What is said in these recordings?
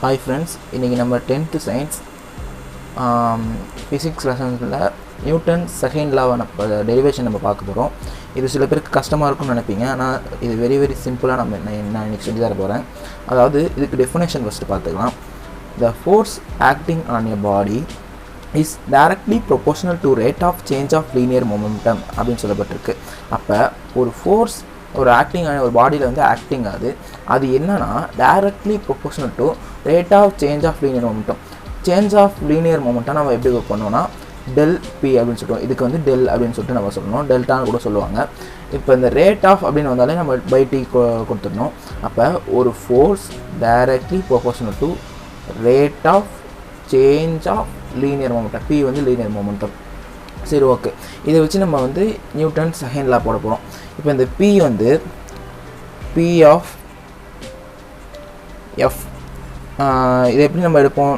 Hi friends, இன்னைக்கு நம்ம 10th science physics lessonல நியூட்டன் செகண்ட் லாவான டெரிவேஷன் நம்ம பார்க்க போகிறோம். இது சில பேருக்கு கஷ்டமாக இருக்கும்னு நினைப்பீங்க, ஆனால் இது வெரி சிம்பிளாக நான் இன்னைக்கு சொல்லி தர போகிறேன். அதாவது இதுக்கு டெஃபினேஷன் ஃபஸ்ட்டு பார்த்துக்கலாம். The force acting on a body is directly proportional to rate of change of linear momentum அப்படின்னு சொல்லப்பட்டிருக்கு. அப்போ ஒரு ஃபோர்ஸ் ஒரு ஆக்டிங் ஒரு பாடியில் வந்து ஆக்டிங் ஆகுது, அது என்னன்னா directly proportional to rate of change of linear momentum. Change of linear momentum நம்ம எப்படி பண்ணோம்னா டெல் பி அப்படின்னு சொல்லுவோம். இதுக்கு வந்து டெல் அப்படின்னு சொல்லிட்டு நம்ம சொல்லணும், டெல்டான்னு கூட சொல்லுவாங்க. இப்போ இந்த ரேட் ஆஃப் அப்படின்னு வந்தாலே நம்ம பை டி கொடுத்துடணும். அப்போ ஒரு force directly proportional to rate of change of linear momentum. P வந்து லீனியர் மொமெண்டம். சரி, ஓகே. இதை வச்சு நம்ம வந்து நியூட்டன் செகண்ட் லா போட போகிறோம். இப்போ இந்த பி வந்து பி ஆஃப் எஃப், இதை எப்படி நம்ம எடுப்போம்?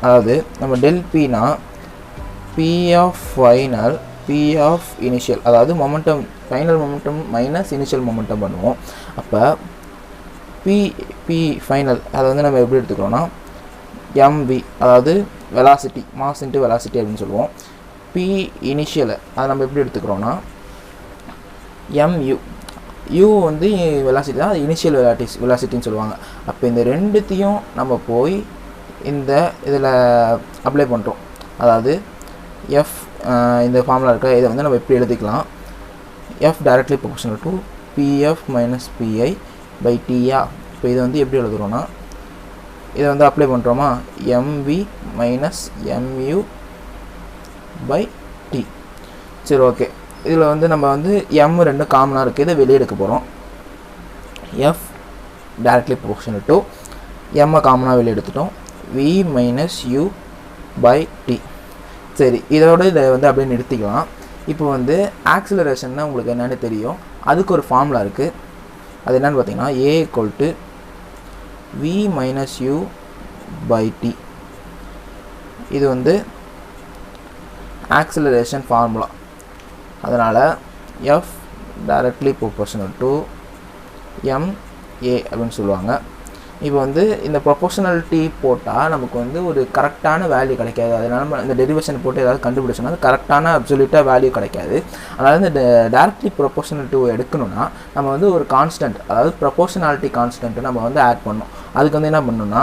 அதாவது நம்ம டெல் பினா p of final p of initial, அதாவது momentum final momentum minus initial momentum பண்ணுவோம். அப்போ பி ஃபைனல் அதை வந்து நம்ம எப்படி எடுத்துக்கிறோன்னா எம்வி, அதாவது வெலாசிட்டி, மாஸ் இன்ட்டு வெலாசிட்டி அப்படின்னு சொல்லுவோம். பி இனிஷியலை அதை நம்ம எப்படி எடுத்துக்கிறோன்னா எம்யூ, யூ வந்து வெலாசிட்டி தான், அது இனிஷியல் வெலாசிட்டின்னு சொல்லுவாங்க. அப்போ இந்த ரெண்டுத்தையும் நம்ம போய் இந்த இதில் அப்ளை பண்ணுறோம். அதாவது எஃப் இந்த ஃபார்முலா இருக்க இதை வந்து நம்ம எப்படி எழுதிக்கலாம்? F directly proportional to p f minus p i by டியா. இப்போ இதை வந்து எப்படி எழுதுகிறோன்னா இதை வந்து அப்ளை பண்ணுறோமா, m v minus m u by t. சரி, ஓகே. இதில் வந்து நம்ம வந்து எம் ரெண்டு காமனாக இருக்குது, இதை வெளியே எடுக்க போகிறோம். எஃப் டைரக்ட்லி ப்ரொபோஷனல் டு எம்மை காமனாக வெளியே எடுத்துட்டோம், v minus u by t. சரி, இதோட இதை வந்து அப்படியே நிறுத்திக்கலாம். இப்போ வந்து ஆக்சிலரேஷன்னா உங்களுக்கு என்னென்னு தெரியும், அதுக்கு ஒரு ஃபார்முலா இருக்குது. அது என்னென்னு பார்த்தீங்கன்னா a equal to v minus u by t. இது வந்து ஆக்சிலரேஷன் ஃபார்முலா. அதனால் f directly proportional to m a அப்படின்னு சொல்லுவாங்க. இப்போ வந்து இந்த ப்ரொபோஷனாலிட்டி போட்டால் நமக்கு வந்து ஒரு கரெக்டான வேல்யூ கிடைக்காது. அதனால் நம்ம இந்த டெரிவேஷன் போட்டு ஏதாவது கண்டுபிடிச்சோன்னா அது கரெக்டான அப்சல்யூட்டாக வேல்யூ கிடைக்காது. அதாவது இந்த டைரக்ட்லி ப்ரொபோஷனாலிட்டி எடுக்கணும்னா நம்ம வந்து ஒரு கான்ஸ்டன்ட், அதாவது ப்ரொபோஷனாலிட்டி கான்ஸ்டன்ட்டு நம்ம வந்து ஆட் பண்ணணும். அதுக்கு வந்து என்ன பண்ணணும்னா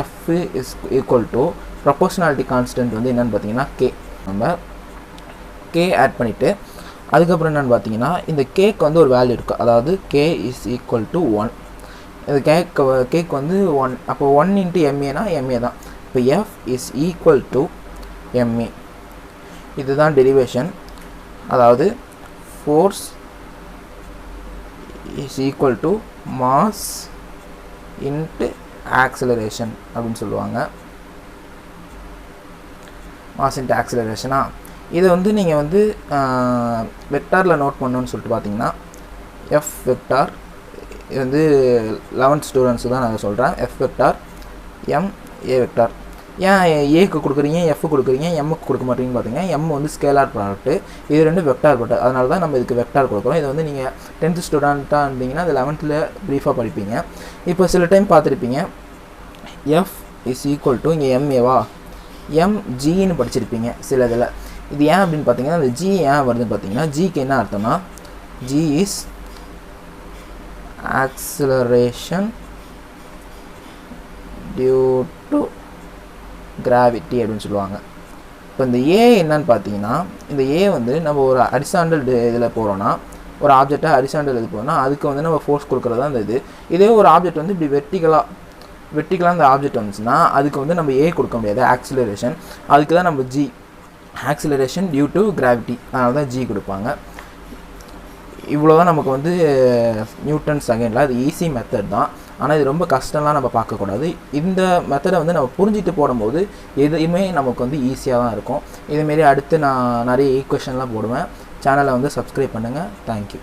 F is equal to proportionality constant வந்து என்னென்னு பார்த்தீங்கன்னா கே. நம்ம கே ஆட் பண்ணிவிட்டு அதுக்கப்புறம் என்னென்னு பார்த்தீங்கன்னா இந்த கேக்கு வந்து ஒரு வேல்யூ இருக்குது, அதாவது கே இஸ் ஈக்குவல் டு 1. இது கேக் வந்து 1. அப்போ 1 இன்ட்டு எம்ஏனா எம்ஏ தான். இப்போ F is equal to MA. இதுதான் டெரிவேஷன். அதாவது force is equal to mass into acceleration அப்படின்னு சொல்லுவாங்க. மாஸ் இன்ட்டு ஆக்சிலரேஷனா, இதை வந்து நீங்கள் வந்து வெக்டாரில் நோட் பண்ணணுன்னு சொல்லிட்டு பார்த்தீங்கன்னா எஃப் வெக்டார், இது வந்து 11th ஸ்டூடெண்ட்ஸு தான் நான் சொல்கிறேன். F vector M A vector. ஏன் ஏக்கு கொடுக்குறீங்க, எஃப் கொடுக்குறீங்க, எம்முக்கு கொடுக்க மாட்டீங்கன்னு பார்த்தீங்கன்னா எம் வந்து ஸ்கேலார் ப்ராடக்ட்டு, இது ரெண்டு வெக்டார் ப்ராடக்ட். அதனால தான் நம்ம இதுக்கு வெக்டார் கொடுக்குறோம். இது வந்து நீங்கள் 10th ஸ்டூடெண்ட்டாக இருந்தீங்கன்னா அது 11th ப்ரீஃபாக படிப்பீங்க. இப்போ சில டைம் பார்த்துருப்பீங்க எஃப் இஸ் ஈக்குவல் டு இங்கே எம்ஏவா எம்ஜின்னு படிச்சிருப்பீங்க சில இதில். இது ஏன் அப்படின்னு பார்த்தீங்கன்னா அந்த ஜி ஏன் வருதுன்னு பார்த்தீங்கன்னா ஜிக்கு என்ன அர்த்தம்னா g is acceleration due to gravity அப்படின்னு சொல்லுவாங்க. இப்போ இந்த ஏ என்னன்னு பார்த்தீங்கன்னா இந்த ஏ வந்து நம்ம ஒரு ஹரிசாண்டல் இதில் போகிறோன்னா, ஒரு ஆப்ஜெக்டாக ஹரிசாண்டல் இது போகிறோன்னா அதுக்கு வந்து நம்ம ஃபோர்ஸ் கொடுக்குறது தான் இந்த இது. இதே ஒரு ஆப்ஜெக்ட் வந்து இப்படி வெர்டிகலாக அந்த ஆப்ஜெக்ட் வந்துச்சுன்னா அதுக்கு வந்து நம்ம ஏ கொடுக்க முடியாது, ஆக்சிலரேஷன். அதுக்கு தான் நம்ம g, acceleration due to gravity, அதனால தான் ஜி கொடுப்பாங்க. இவ்வளோ தான் நமக்கு வந்து நியூட்டன் செகண்டில். அது ஈஸி மெத்தட் தான், ஆனால் இது ரொம்ப கஷ்டம்லாம் நம்ம பார்க்கக்கூடாது. இந்த மெத்தடை வந்து நம்ம புரிஞ்சுட்டு போடும்போது எதுவுமே நமக்கு வந்து ஈஸியாக தான் இருக்கும். இதுமாரி அடுத்து நான் நிறைய ஈக்குவேஷன்லாம் போடுவேன். சேனலை வந்து சப்ஸ்கிரைப் பண்ணுங்கள். தேங்க்யூ.